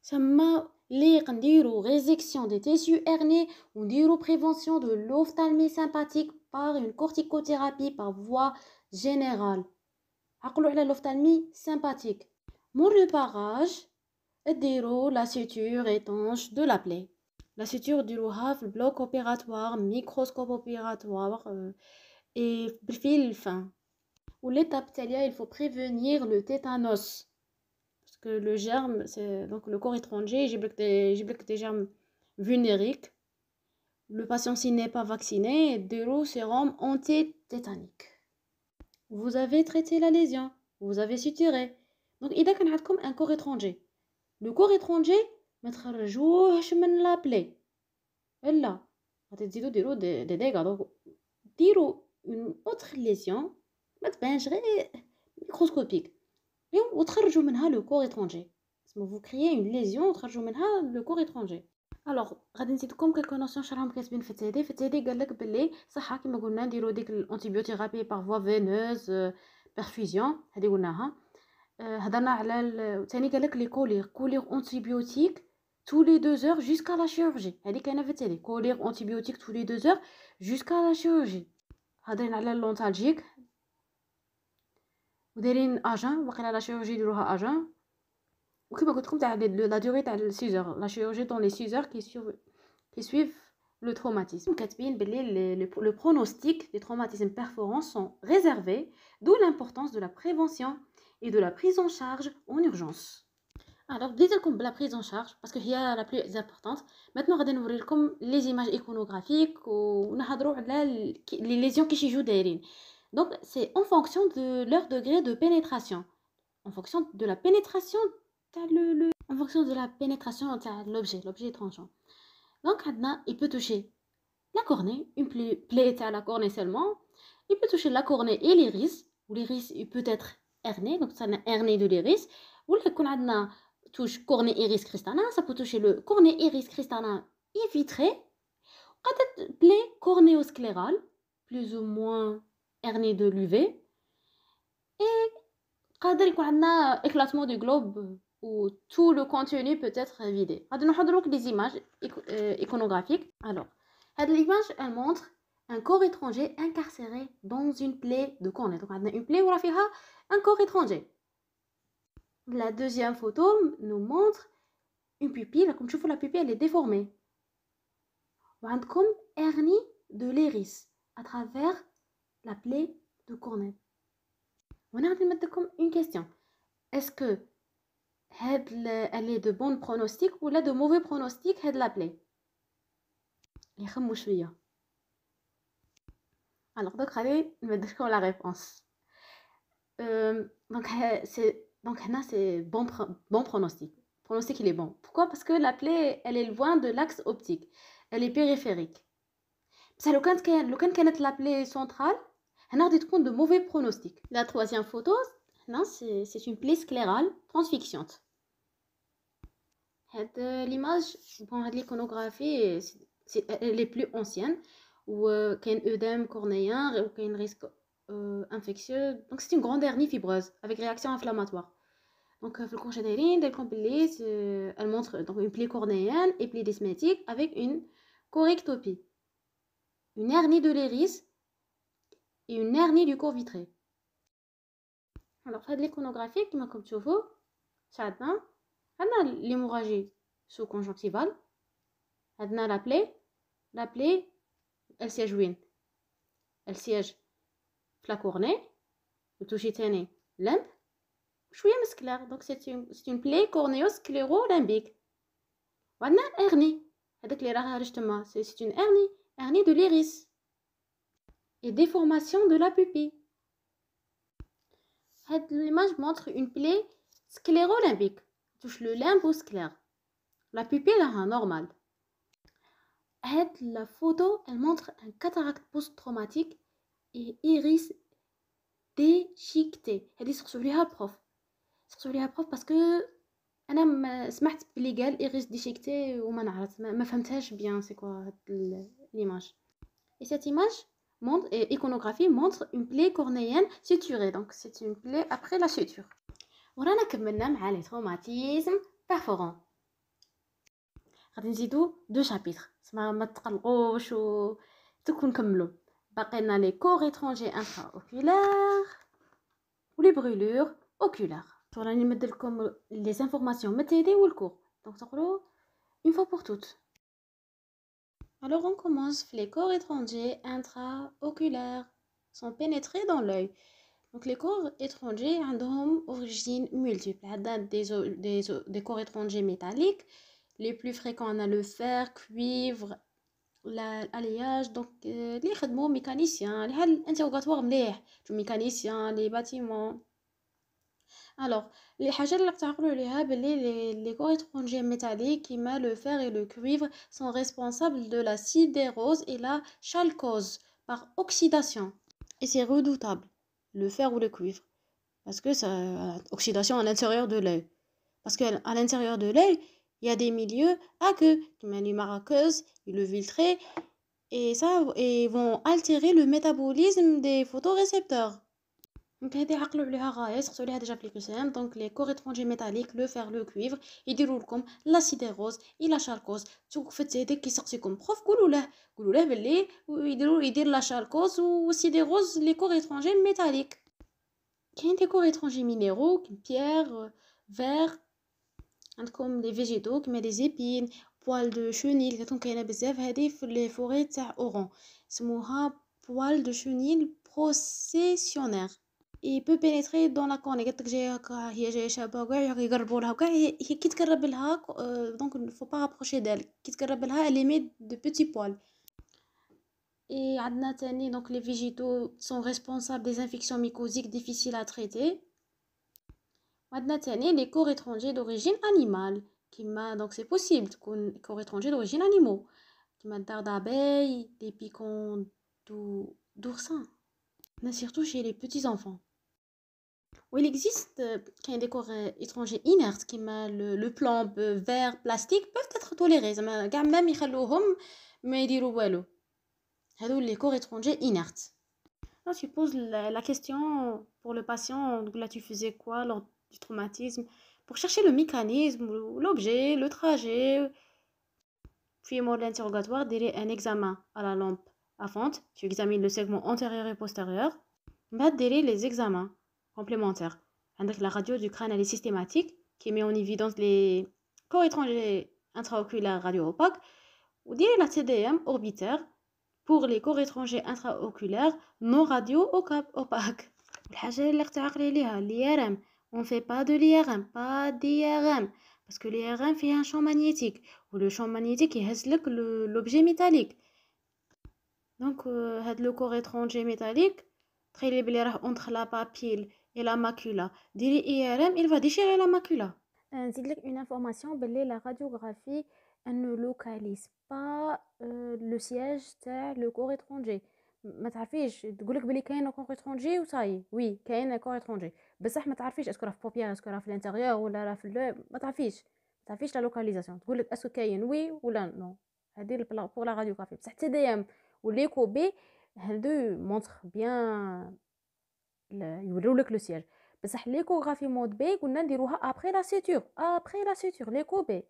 سما لي نديرو résection des tissus herniés ou نديرو prévention de l'ophtalmie sympathique par une corticothérapie par voie générale. عقلوا على l'ophtalmie sympathique. Mon réparage نديرو la suture étanche de la plaie. La suture نديروها في bloc opératoire, microscope opératoire et بالفيل fin. Ou l'étape تالية, il faut prévenir le tétanos. Que le germe, c'est donc le corps étranger, j'ai bloqué des germes vulnériques. Le patient s'il n'est pas vacciné, déroule sérum anti-tétanique. Vous avez traité la lésion, vous avez suturé. Donc il y a un corps étranger. Le corps étranger, ما تخرجوهش من la plaie. Là, غتزيدوا ديروا des dégâts. Donc ديروا une autre lésion, ما تبانش غير microscopique. وتخرجوا منها le corps étranger. Vous créez une lésion وتخرجوا منها le corps étranger. Alors غادي نزيدكم quelques notions راهم كاتبين في التيدي قال لك باللي صح كما قلنا نديروا ديك الانتيبيوثيرابي par voie veineuse perfusion هذه قلناها. هضرنا على ثاني قال لك لي كولير antibiotique tous les 2 heures jusqu'à la chirurgie. هذه كاينه في التيدي كولير antibiotique tous les 2 heures jusqu'à la chirurgie. هضرنا على اللونتالجيك ودايرين اجان واقيلا لا شيروجي يديروها اجان. وكما قلت لكم تاع لا دوري تاع 6 heures la chirurgie dans les 6 heures qui suivent le traumatisme. Le pronostic des traumatismes perforants sont réservés, d'où l'importance de la prévention et de la prise en charge en urgence. Alors, بديت لكم la prise en charge parce que هي la plus importante. Maintenant غادي نوري لكم les images iconographiques ونهضروا على les lésions qui يجيو دايرين. Donc c'est en fonction de leur degré de pénétration. En fonction de la pénétration en fonction de la pénétration de l'objet tranchant. Donc il peut toucher la cornée, une plaie à la cornée seulement. Il peut toucher la cornée et l'iris, ou l'iris il peut être herné, donc ça a herné de l'iris. Ou là, touche cornée iris cristallin, ça peut toucher le cornée iris cristallin et vitré. Peut-être plaie cornéosclérale, plus ou moins hernie de l'UV. Et قادر يكون عندنا éclatement du globe où tout le contenu peut être vidé. غادي نحضر لك des images iconographiques. Alors, cette image elle montre un corps étranger incarcéré dans une plaie de cornée. Donc عندنا une plaie où فيها un corps étranger. La deuxième photo nous montre une pupille. Comme tu vois, la pupille elle est déformée. وعندكم hernie de l'iris à travers la plaie de cornée. On a une question. Est-ce que elle est de bon pronostic ou de mauvais pronostic de la plaie? Alors, donc, allez, nous donner la réponse. Donc, c'est bon pronostic. Pronostic, il est bon. Pourquoi? Parce que la plaie, elle est loin de l'axe optique. Elle est périphérique. Si la plaie centrale, elle a de mauvais pronostics. La troisième photo, c'est une plaie sclérale transfixiante. L'image, l'iconographie, elle est plus ancienne, où il y a un œdème cornéen, où il y a un risque infectieux. Donc c'est une grande hernie fibreuse avec réaction inflammatoire. Donc le congénérine, elle montre donc une plaie cornéenne et plaie dysmétique avec une correctopie. Une hernie de l'iris et une hernie du corps vitré. Alors, cette l'iconographie, comme tu vois, on a l'hémorragie sous-conjonctivale, on a la plaie, elle siège où? Elle siège la cornée, le toucher tene, limbe, chouïa musculaire. Donc, c'est une plaie cornéoscléro-limbique. On a hernie. C'est une hernie de l'iris. Et déformation de la pupille. L'image montre une plaie sclérolimbique. Touche le limbe sclère. La pupille est normale. La photo, elle montre un cataracte post-traumatique et iris déchiqueté. Elle dit sur le prof. Sur le prof parce que أنا سمعت بلي قال iris déchiqueté وما نعرف ما فهمتهاش bien c'est quoi l'image. Et cette image iconographie montre une plaie cornéenne suturée. Donc c'est une plaie après la suture. ورانا كملنا مع les traumatismes perforants. غادي نزيدو دو شابيتر ما تقلقوش و تكون نكملوا. باقي لنا لي كور étrangers intraoculaires و لي brûlures oculaires. راني نمد لكم les informations متيدي والكور. Donc تقولوا une fois pour toutes. Alors on commence. Les corps étrangers intraoculaires sont pénétrés dans l'œil. Donc les corps étrangers ont origine multiple. Des corps étrangers métalliques. Les plus fréquents, on a le fer, cuivre, l'alliage. Donc les خدموا mécaniciens, les interrogatoires مليح, les mécaniciens, les bâtiments. Alors, les حاجات اللي تعقلوا عليها باللي les corps étrangers métalliques كيما le fer et le cuivre sont responsables de la sidérose et la chalcose par oxydation. Et c'est redoutable, le fer ou le cuivre, parce que ça oxydation à l'intérieur de l'œil. Parce qu'à l'intérieur de l'œil, il y a des milieux aqueux, comme les marqueuses et le filtré, et vont altérer le métabolisme des photorécepteurs. Donc, les corps étrangers métalliques, le fer, le cuivre, ils diront comme la sidérose et la chalcose. Donc, c'est qui sortent comme prof, ils diront la chalcose ou sidérose, les corps étrangers métalliques. Il y a des corps étrangers minéraux, comme pierre, verre, comme des végétaux, comme des épines, poil de chenille كتكون كاينه بزاف هذه في لي فوري تاع اورون سموها poil de chenille processionnaire. Il peut pénétrer dans la cornée. قالت لك جايه هكا هي جايه شابه وكاع يقربوا لها وكاع هي كي تقرب لها دونك faut pas rapprocher d'elle كي تقرب لها elle émet de petits poils. Et عندنا تاني donc les végétaux sont responsables des infections mycosiques difficiles à traiter. عندنا تاني les corps étrangers d'origine animale كيما donc c'est possible تكون corps étrangers d'origine animaux كيما الدار d'abeille, les piquants d'oursin. Mais surtout chez les petits enfants. Où il existe des corps étrangers inertes كيما le plomb, verre, plastique peuvent être tolérés زعما كاع même يخلوهم ما يديروا والو. هادو les corps étrangers inertes. Là, tu poses la question pour le patient, donc là tu faisais quoi lors du traumatisme pour chercher le mécanisme, l'objet, le trajet. Puis au moment de l'interrogatoire, délai un examen à la lampe à fente, tu examines le segment antérieur et postérieur. Bah délai les examens complémentaires. Avec la radio du crâne, elle est systématique qui met en évidence les corps étrangers intraoculaires radio-opaques ou délai la TDM orbitaire pour les corps étrangers intraoculaires non radio-opaques. الحاجة اللي اختعقلي ليها l'IRM. On fait pas de l'IRM, pas d'IRM. Parce que l'IRM fait un champ magnétique. Ou le champ magnétique يهز لك l'objet métallique. Donc, le corps étranger métallique, très بلي راه entre la papille et la macula. ديري IRM, il va déchirer la macula. نزيد لك une information باللي la radiographie elle ne localise pas le siège تاع le corps étranger. ما تعرفيش تقولك بلي كاين كور étranger وصاي وي كاين كور étranger بصح ما تعرفيش اسكو راه في بوبيير اسكو راه في الانتيريور ولا راه في ما تعرفيش لا لوكاليزاسيون تقولك اسكو كاين وي ولا نو. هذه pour la radiographie بصح تي دي ام وليكو بي هادو مونطر بيان يوريولك لو سياج بصح ليكوغرافي مود بي قلنا نديروها ابري لا سوتور ليكو بي.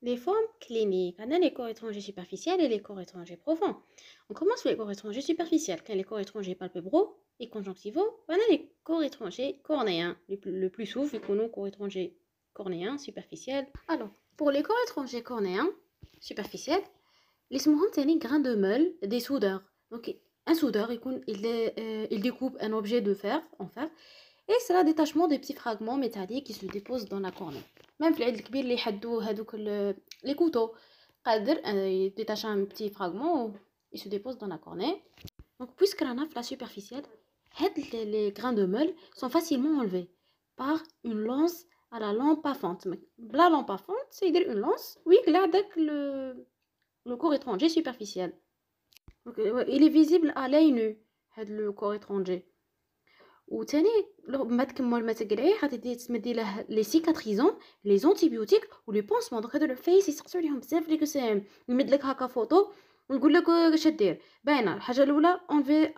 Les formes cliniques, on a les corps étrangers superficiels et les corps étrangers profonds. On commence par les corps étrangers superficiels. Quand les corps étrangers palpebraux et conjonctivaux, on a les corps étrangers cornéens. Le plus souvent, vu qu'on a corps étrangers cornéens superficiels. Alors, pour les corps étrangers cornéens superficiels, les سموهم تاني grains de meule des soudeurs. Donc, un soudeur, il découpe un objet de fer en fer et c'est le détachement des petits fragments métalliques qui se déposent dans la cornée. Même في العيد الكبير اللي يحدوا هذوك les couteaux قادر détacher un petit fragment et se dépose dans la cornée. Donc puisque la nappe superficielle, les grains de meule sont facilement enlevés par une lance à la lampe à fente. La lampe à fente, c'est une lance oui avec le corps étranger superficiel. Donc, il est visible à l'œil nu le corps étranger. وثاني ما تكمل ما تقلعيه غادي تمدي له لي سيكاتريزون لي زونتيبيوتيك ولي بونسمون. دونك هادو الفايس يسقسوا عليهم بزاف لي كسام يمد لك هكا فوطو ويقول لك اش دير باينه. الحاجه الاولى enlever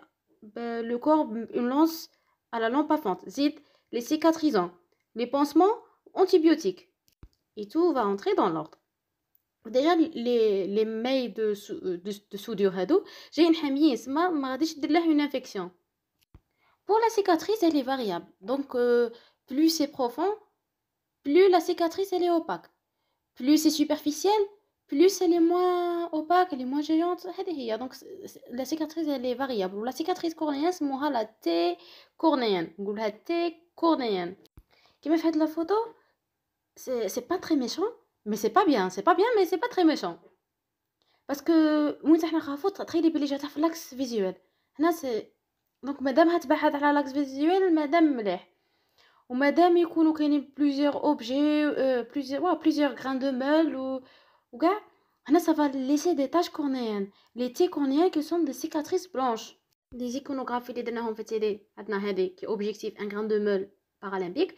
لو كور اون لانس على لامب افونت زيد لي سيكاتريزون لي بونسمون antibiotiques et tout va entrer dans l'ordre. déjà les mailles de soudure هادو جايين حاميين سما ما غاديش دير له une infection. Pour la cicatrice, elle est variable. Donc, plus c'est profond, plus la cicatrice, elle est opaque. Plus c'est superficiel, plus elle est moins opaque, elle est moins géante. Donc, la cicatrice, elle est variable. La cicatrice cornéenne, c'est la T cornéenne. On la T cornéenne. Qui m'a fait la photo, c'est pas très méchant, mais c'est pas bien. C'est pas bien, mais c'est pas très méchant. Parce que, moi, j'ai très de l'axe visuel. Là, c'est دونك مادام هتبعد على لاكس فيزيوال مادام مليح ومادام يكونوا كاينين بليزيور اوبجي بليزيور غران دو مول وكاع هنا ça va laisser des taches cornéennes les T cornéens qui sont des cicatrices blanches. des iconographies اللي درناهم في التيدي عندنا هذه كي objectif un grain de meule paralympique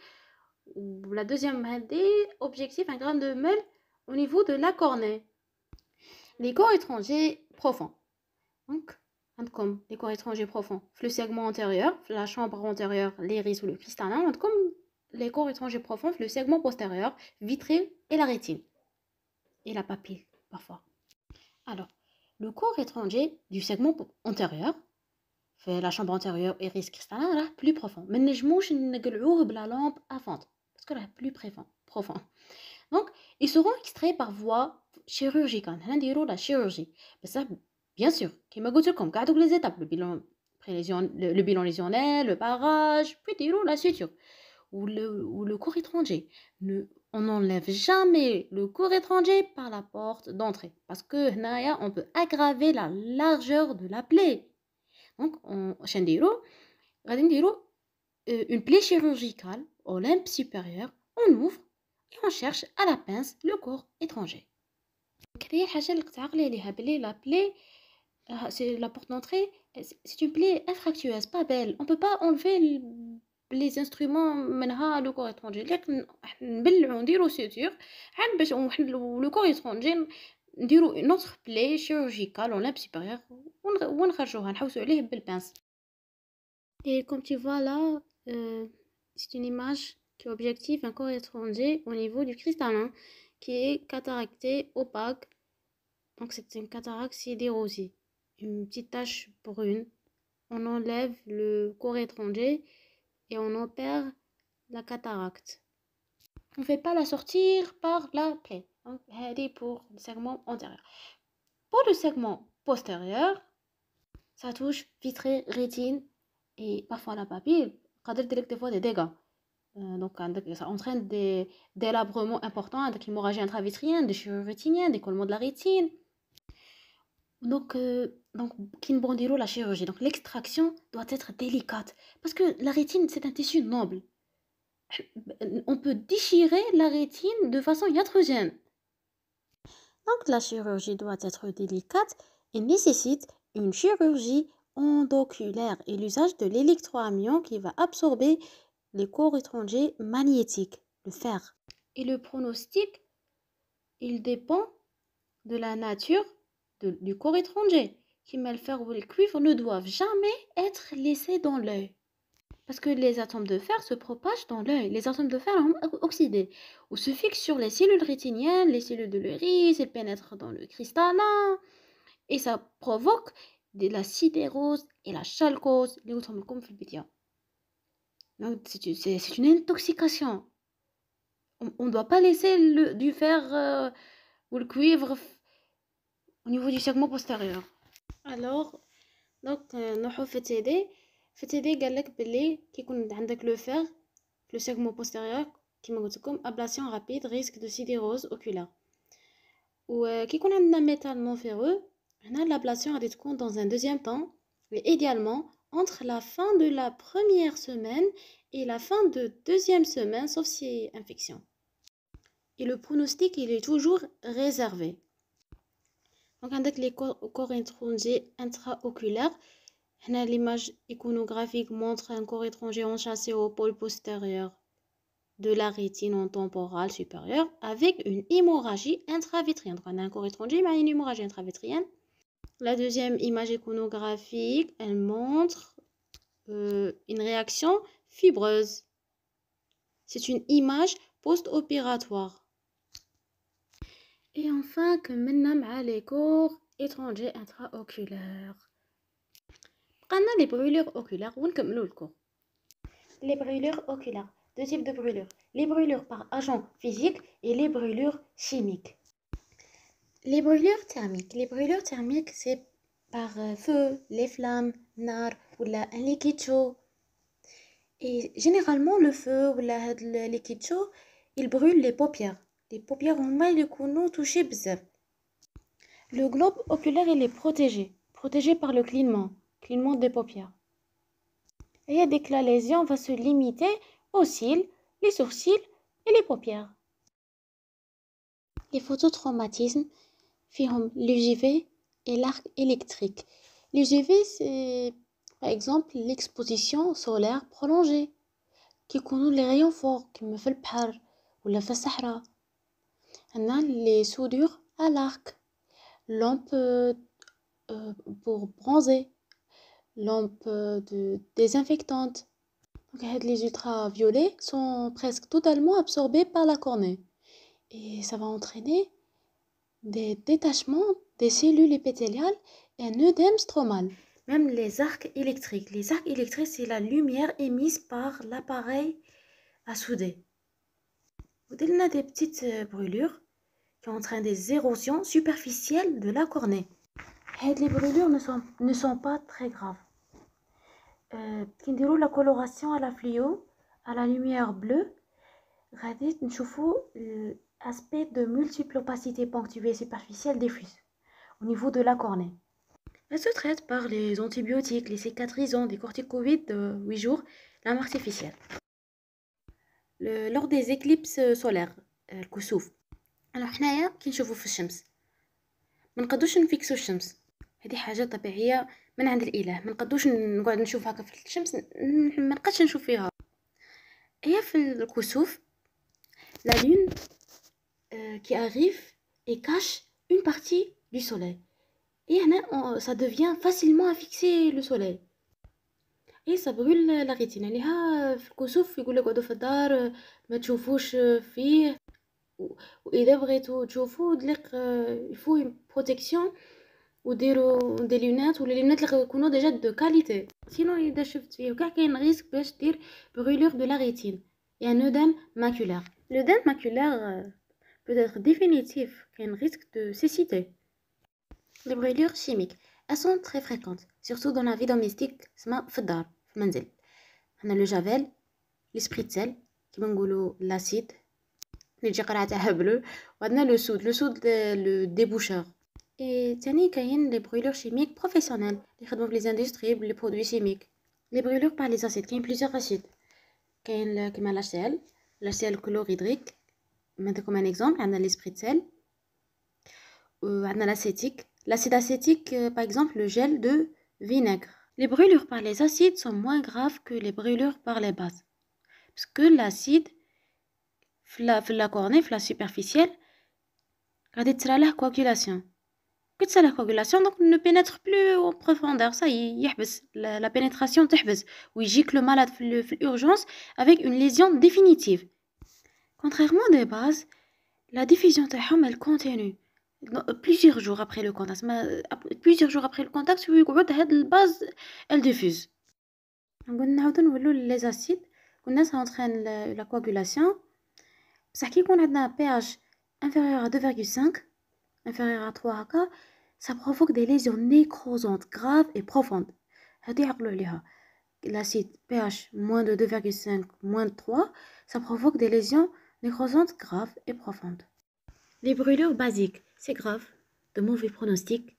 و la deuxième هذه objectif un grain de meule au niveau de la cornée. les corps étrangers profonds donc comme les corps étrangers profonds, le segment antérieur, la chambre antérieure, l'iris ou le cristallin, comme les corps étrangers profonds, le segment postérieur, vitré et la rétine. Et la papille, parfois. Alors, le corps étranger du segment antérieur, fait la chambre antérieure, iris, cristallin, là, plus profond. Mais la lampe à fente, parce que là, plus profond. Donc, ils seront extraits par voie chirurgical. هنا نديرو la chirurgie. بصح bien sûr كيما قلت لكم كاع دوك les étapes, le bilan lésionnel, le barrage, puis نديرو la suture. Ou le corps étranger. On n'enlève jamais le corps étranger par la porte d'entrée. Parce que هنايا on peut aggraver la largeur de la plaie. Donc, غادي نديرو une plaie chirurgicale au limbe supérieur. On ouvre et on cherche à la pince le corps étranger. هذه الحاجة اللي تعقلي عليها بلي la plaie, c'est la porte d'entrée, c'est une plaie infractueuse, pas belle. On peut pas enlever les instruments منها le corps étranger. لكن نبلعو نديرو suture عاد باش le corps étranger نديرو une autre plaie chirurgicale au limbe supérieur ونخرجوها نحوسو عليه بالبince. Et comme tu vois là, c'est une image qui objective un corps étranger au niveau du cristallin qui est cataracté opaque. Donc c'est une cataracte sidérosée, une petite tache brune. On enlève le corps étranger et on opère la cataracte. On ne fait pas la sortir par la plaie. Donc c'est pour le segment antérieur. Pour le segment postérieur, ça touche vitrée, rétine et parfois la papille. قادر دير des fois des dégâts. Donc ça entraîne des délabrements importants, des hémorragies intravitriennes, des chirurgies rétiniennes, des collements de la rétine. Donc qui ne la chirurgie. Donc l'extraction doit être délicate parce que la rétine c'est un tissu noble. On peut déchirer la rétine de façon iatrogène. Donc la chirurgie doit être délicate et nécessite une chirurgie endoculaire et l'usage de l'électroamnion qui va absorber les corps étrangers magnétiques, le fer. Et le pronostic, il dépend de la nature du corps étranger. Qui le fer ou le cuivre ne doivent jamais être laissés dans l'œil. Parce que les atomes de fer se propagent dans l'œil. Les atomes de fer sont oxydés ou se fixent sur les cellules rétiniennes, les cellules de l'iris, ils pénètrent dans le cristallin et ça provoque de la sidérose et la chalcose. Donc c'est une intoxication. On ne doit pas laisser du fer ou le cuivre au niveau du segment postérieur. Alors, donc نروحو في TD قالك بلي كي يكون عندك لو فير في لو سيغمون بوستيريور كيما قلت لكم ابلاسيون رابيد ريسك دو سيديروز اوكولار. وكي يكون عندنا ميتال نون فيرو هنا l'ablation غادي تكون dans un deuxième temps et idéalement entre la fin de la première semaine et la fin de deuxième semaine sauf si infection. Et le pronostic il est toujours réservé. Donc avec les corps étrangers intraoculaires, l'image iconographique montre un corps étranger enchâssé au pôle postérieur de la rétine temporale supérieure avec une hémorragie intravitrienne. Donc on a un corps étranger mais une hémorragie intravitrienne. La deuxième image iconographique, elle montre une réaction fibreuse. C'est une image post-opératoire. Et enfin, كملنا مع les corps étrangers intraoculaires. قلنا les brûlures oculaires ونكملوا le cours. Les brûlures oculaires, deux types de brûlures. Les brûlures par agent physique et les brûlures chimiques. Les brûlures thermiques, c'est par feu, les flammes, nar ou un liquide chaud. Et généralement, le feu ou le liquide chaud, il brûle les paupières. Les paupières هما اللي يكونوا touchés بزاف. Le globe oculaire il est protégé par le clignement des paupières. Et dès que la lésion va se limiter aux cils, les sourcils et les paupières. Les phototraumatismes فيهم l'UGV et l'arc électrique. L'UGV c'est par exemple l'exposition solaire prolongée qui يكونوا les rayons forts كما في البحر ولا في الصحراء. Les soudures à l'arc, lampe pour bronzer, lampe désinfectante. Donc, les ultraviolets sont presque totalement absorbés par la cornée et ça va entraîner des détachements des cellules épithéliales et un œdème stromal. Même les arcs électriques. Les arcs électriques, c'est la lumière émise par l'appareil à souder. On a des petites brûlures qui entraînent des érosions superficielles de la cornée. Les brûlures ne sont pas très graves. كي la coloration à la fluo, à la lumière bleue, غادي نشوفوا l'aspect de multiples opacités ponctuées superficielles diffuses au niveau de la cornée. Elle se traite par les antibiotiques, les cicatrisants, des corticoïdes de 8 jours, lame artificielle. Lors des éclipses solaires, الكسوف. Alors حنايا كي نشوفوا في الشمس ما نقدوش نفيكسو الشمس، هذه حاجه طبيعيه من عند الاله، ما نقدوش نقعد نشوف هكا في الشمس، ما نقدش نشوف فيها. هي في الكسوف la lune qui arrive et cache une partie du soleil. Et هنا ça devient facilement à fixer le soleil. Et ça brûle la rétine. عليها في الكسوف يقول لك اقعدوا في الدار ما تشوفوش فيه، واذا بغيتو تشوفوا دليق يفو بروتيكسيون وديروا دي لونات ولا لونات اللي يكونوا ديجا دو كاليتي. سينو اذا شفت فيه وكاع كاين ريسك باش دير brûlure de la rétine et un œdème maculaire. L'œdème maculaire peut être définitif, كاين risque de cécité. Les brûlures chimiques, elles sont très fréquentes, surtout dans la vie domestique, اسمها في الدار في المنزل. عندنا لو جافيل، السبريتزل كيما نقولوا لاسيد اللي تجي قرعه تاعها بلو، وعندنا لو سود لو ديبوشور. Et تاني كاين لي brûlures chimiques professionnelles اللي يخدموا في لي اندستري بلي برودوي شيميك. لي brûlures par les acides كاين plusieurs acides، كاين كيما لاشيل كلوريدريك نعطيكم ان اكزومبل. عندنا الاسبريتزل وعندنا l'acétique. L'acide acétique, par exemple, le gel de vinaigre. Les brûlures par les acides sont moins graves que les brûlures par les bases. Parce que l'acide, la cornée, la superficielle, غادي تصرى له coagulation. كي تصرى له coagulation, donc ne pénètre plus en profondeur. Ça يحبس la pénétration تحبس ويجيك le malade في l'urgence avec une lésion définitive. Contrairement des bases, la diffusion تاعهم elle continue. Plusieurs jours après le contact. Plusieurs jours après le contact, هاد الباز elle diffuse. نعاودو نولو les acides. قلنا ça entraîne la coagulation. بصح كي يكون عندنا pH inférieur à 2,5 inférieur à 3 هكا ça provoque des lésions nécrosantes graves et profondes. هادي عقلوا عليها. L'acide pH moins de 2,5 moins de 3 ça provoque des lésions nécrosantes graves et profondes. Les brûlures basiques, c'est grave, de mauvais pronostics.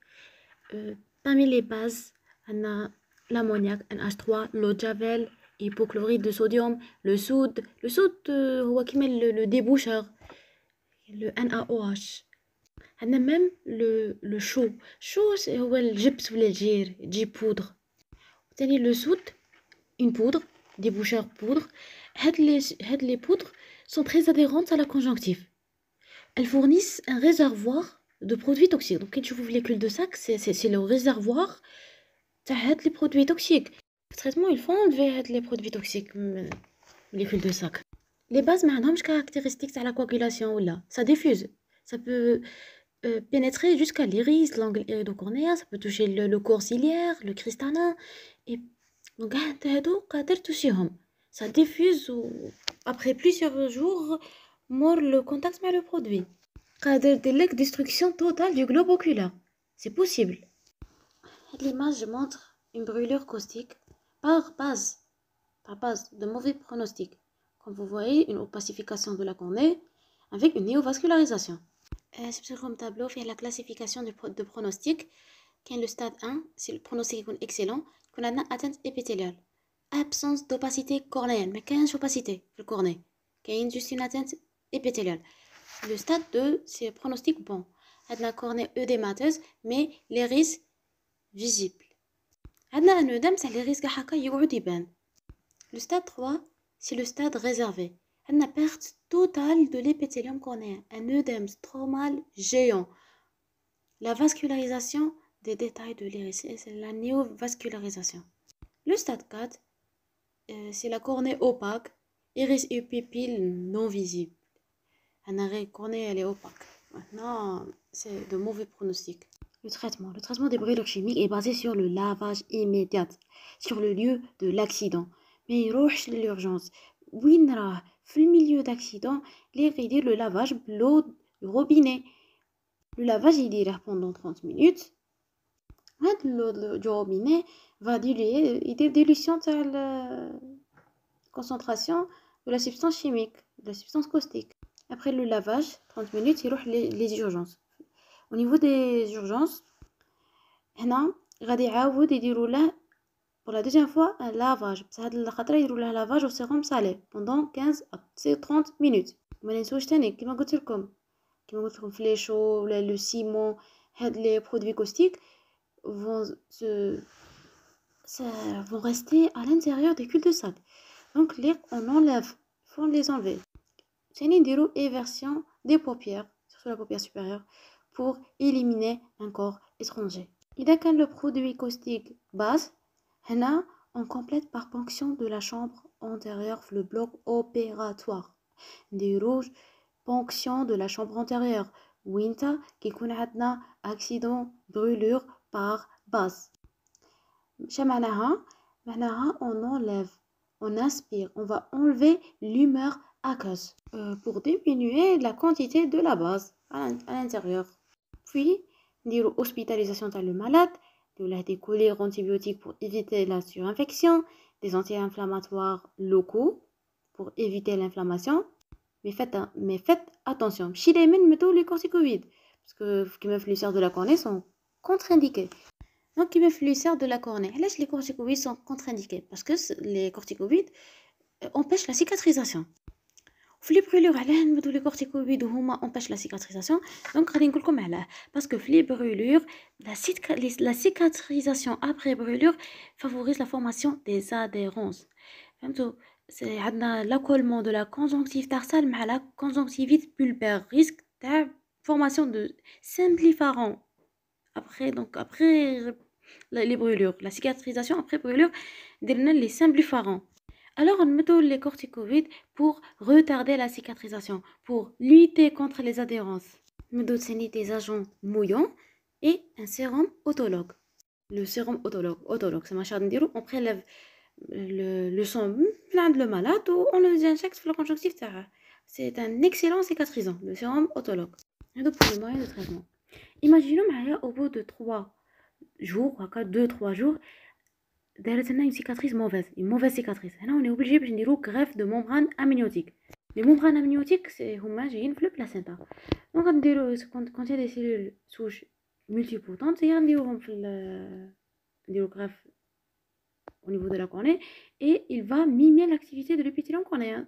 Parmi les bases, on a l'ammoniac, NH3, l'eau de javel, hypochlorite de sodium, le soude. Le soude, c'est le déboucheur, le NaOH. On a même le chou. Chou, c'est le gyps ou le gir, du poudre. Le soude, une poudre, déboucheur poudre. Les poudres sont très adhérentes à la conjonctive. Elles fournissent un réservoir de produits toxiques. Donc, quand je vous molécules de sac, c'est le réservoir de les produits toxiques. Le traitement, il faut enlever les produits toxiques, molécules de sac. Les bases n'ont pas caractéristiques à la coagulation ou là. Ça diffuse. Ça peut pénétrer jusqu'à l'iris, l'angle iridocornéen. Ça peut toucher le corps ciliaire, le cristallin. Et donc, ça diffuse après plusieurs jours. Mort le contact avec le produit. قادر دير destruction totale du globe oculaire. C'est possible. L'image montre une brûlure caustique par base de mauvais pronostic. Comme vous voyez, une opacification de la cornée avec une néovascularisation. C'est comme tableau fait la classification de pronostic. Quand le stade 1, si le pronostic est excellent, qu'on a une atteinte épithéliale. Absence d'opacité cornéenne, mais qu'est-ce que opacité le cornée? Qu'il y a juste une atteinte épithéliale. Le stade 2, c'est pronostic bon. On a la cornée œdémateuse, mais l'iris visible. On a un œdème, c'est l'iris qui يقعد. Le stade 3, c'est le stade réservé. On a perte totale de l'épithélium cornéen. Un œdème stromal géant. La vascularisation des détails de l'iris, c'est la néovascularisation. Le stade 4, c'est la cornée opaque, iris et pupille non visibles. La cornée elle est opaque. Maintenant, c'est de mauvais pronostics. Le traitement des brûlures chimiques est basé sur le lavage immédiat, sur le lieu de l'accident. Mais il roche l'urgence. Oui, dans le milieu d'accident, les le lavage le robinet. Le lavage, il dure pendant 30 minutes. L'eau du robinet va diluer, il y a dilution de la concentration de la substance chimique, de la substance caustique. Après le lavage, 30 minutes, il y a les urgences. Au niveau des urgences, هنا غادي يعاود يديروا له pour la deuxième fois un lavage. بس هاد الخطره يديروا له lavage au sérum salé pendant 15 à 30 minutes. ما ننسوش تاني كيما قلت لكم في les chaux, le ciment, هاد les produits caustiques vont rester à l'intérieur des cul-de-sac. Donc on enlève, faut les enlever. C'est une éversion des paupières, surtout la paupière supérieure, pour éliminer un corps étranger. إذا كان le produit caustique base, هنا on complète par ponction de la chambre antérieure le bloc opératoire. نديرو ponction de la chambre antérieure. وينتا كيكون عندنا accident brûlure par base. معناها on enlève, on aspire, on va enlever l'humeur aqueuse pour diminuer la quantité de la base à l'intérieur. Puis نديرو hospitalisation تاع le malade, des collyres antibiotiques pour éviter la surinfection, des anti-inflammatoires locaux pour éviter l'inflammation. Mais faites attention, ماشي دايما نمدو les corticoïdes parce que كيما في l'ulcère de la cornée sont contre-indiqués. Donc كيما في l'ulcère de la cornée, علاش les corticoïdes sont contre-indiqués? Parce que les corticoïdes empêchent la cicatrisation. في les brûlures علاه نمدو les corticoïdes وهما empêchent la cicatrisation. Donc غادي نقول لكم علاه parce que في les brûlures la cicatrisation après brûlure favorise la formation des adhérences. فهمتوا؟ c'est عندنا l'accollement de la conjonctive tarsale مع la conjonctivite pulpaire, risque de formation de symblypharon après les brûlures, la cicatrisation après brûlure درنا les symblypharons. Alors on met les corticoïdes pour retarder la cicatrisation, pour lutter contre les adhérences. On met des agents mouillants et un sérum autologue. Le sérum autologue, c'est machin نديرو, on prélève le sang de le malade ou on le injecte sur la conjonctive تاعه. C'est un excellent cicatrisant, le sérum autologue. Et donc pour les moyens de traitement. Imaginons معايا au bout de 3 jours, 2-3 jours, دارت لنا une mauvaise cicatrice. هنا on est obligé باش نديرو greffe de membrane amniotique. Les membranes amniotiques c'est هما جايين في البلاسينتا. Donc غنديرو quand il y a des cellules souches multipotentes, غنديروهم في نديرو greffe au niveau de la cornée et il va mimer l'activité de l'épithélium cornéen.